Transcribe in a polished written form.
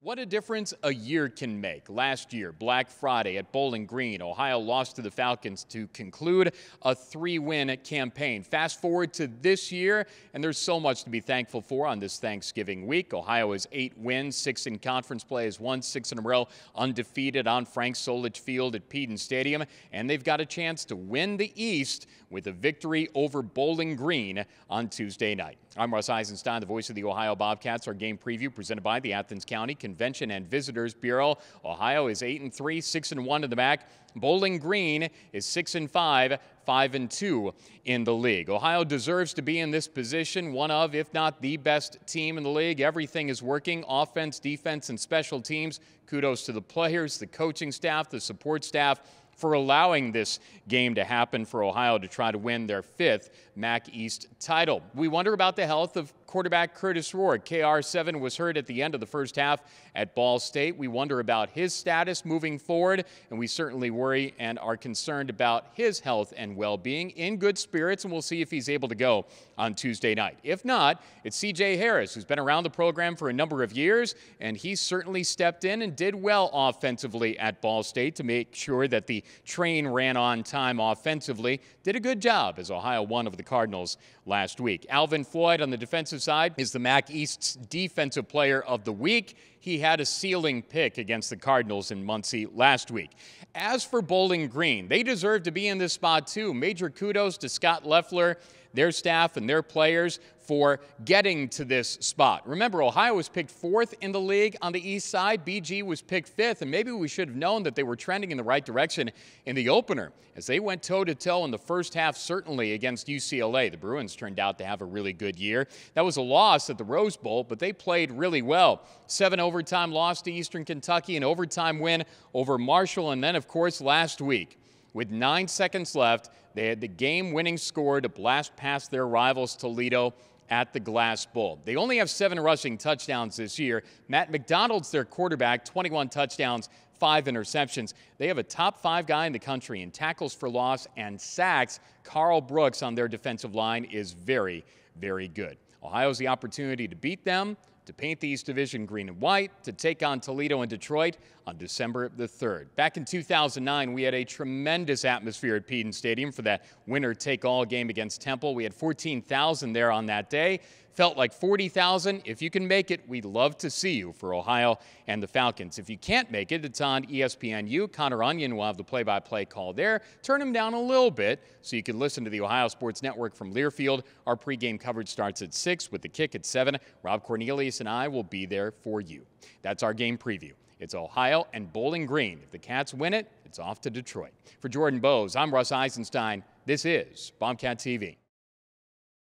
What a difference a year can make. Last year, Black Friday at Bowling Green, Ohio lost to the Falcons to conclude a 3-win campaign. Fast forward to this year, and there's so much to be thankful for on this Thanksgiving week. Ohio has 8 wins, 6 in conference play, has won 6 in a row, undefeated on Frank Solich Field at Peden Stadium, and they've got a chance to win the East with a victory over Bowling Green on Tuesday night. I'm Russ Eisenstein, the voice of the Ohio Bobcats. Our game preview presented by the Athens County Convention and Visitors Bureau. Ohio is 8-3, 6-1 in the MAC. Bowling Green is 6-5, 5-2 in the league. Ohio deserves to be in this position, one of, if not the best team in the league. Everything is working, offense, defense, and special teams. Kudos to the players, the coaching staff, the support staff, for allowing this game to happen for Ohio to try to win their 5th MAC East title. We wonder about the health of quarterback Curtis Rourke. KR7 was hurt at the end of the first half at Ball State. We wonder about his status moving forward, and we certainly worry and are concerned about his health and well-being. In good spirits, and we'll see if he's able to go on Tuesday night. If not, it's C.J. Harris, who's been around the program for a number of years, and he certainly stepped in and did well offensively at Ball State to make sure that the train ran on time offensively. Did a good job as Ohio won over the Cardinals last week. Alvin Floyd on the defensive side is the MAC East's Defensive Player of the Week. He had a ceiling pick against the Cardinals in Muncie last week. As for Bowling Green, they deserve to be in this spot too. Major kudos to Scott Loeffler, their staff, and their players for getting to this spot. Remember, Ohio was picked 4th in the league on the east side. BG was picked 5th, and maybe we should have known that they were trending in the right direction in the opener as they went toe-to-toe in the first half, certainly against UCLA. The Bruins turned out to have a really good year. That was a loss at the Rose Bowl, but they played really well. 7 overtime loss to Eastern Kentucky, an overtime win over Marshall, and then, of course, last week, with 9 seconds left, they had the game-winning score to blast past their rivals Toledo at the Glass Bowl. They only have 7 rushing touchdowns this year. Matt McDonald's their quarterback, 21 touchdowns, 5 interceptions. They have a top 5 guy in the country in tackles for loss and sacks. Carl Brooks on their defensive line is very, very good. Ohio's the opportunity to beat them, to paint the East Division green and white, to take on Toledo and Detroit on December the 3rd. Back in 2009, we had a tremendous atmosphere at Peden Stadium for that winner-take-all game against Temple. We had 14,000 there on that day. Felt like 40,000. If you can make it, we'd love to see you for Ohio and the Falcons. If you can't make it, it's on ESPNU. Connor Onion will have the play-by-play call there. Turn him down a little bit so you can listen to the Ohio Sports Network from Learfield. Our pregame coverage starts at 6 with the kick at 7. Rob Cornelius and I will be there for you. That's our game preview. It's Ohio and Bowling Green. If the Cats win it, it's off to Detroit. For Jordan Bowes, I'm Russ Eisenstein. This is Bobcat TV.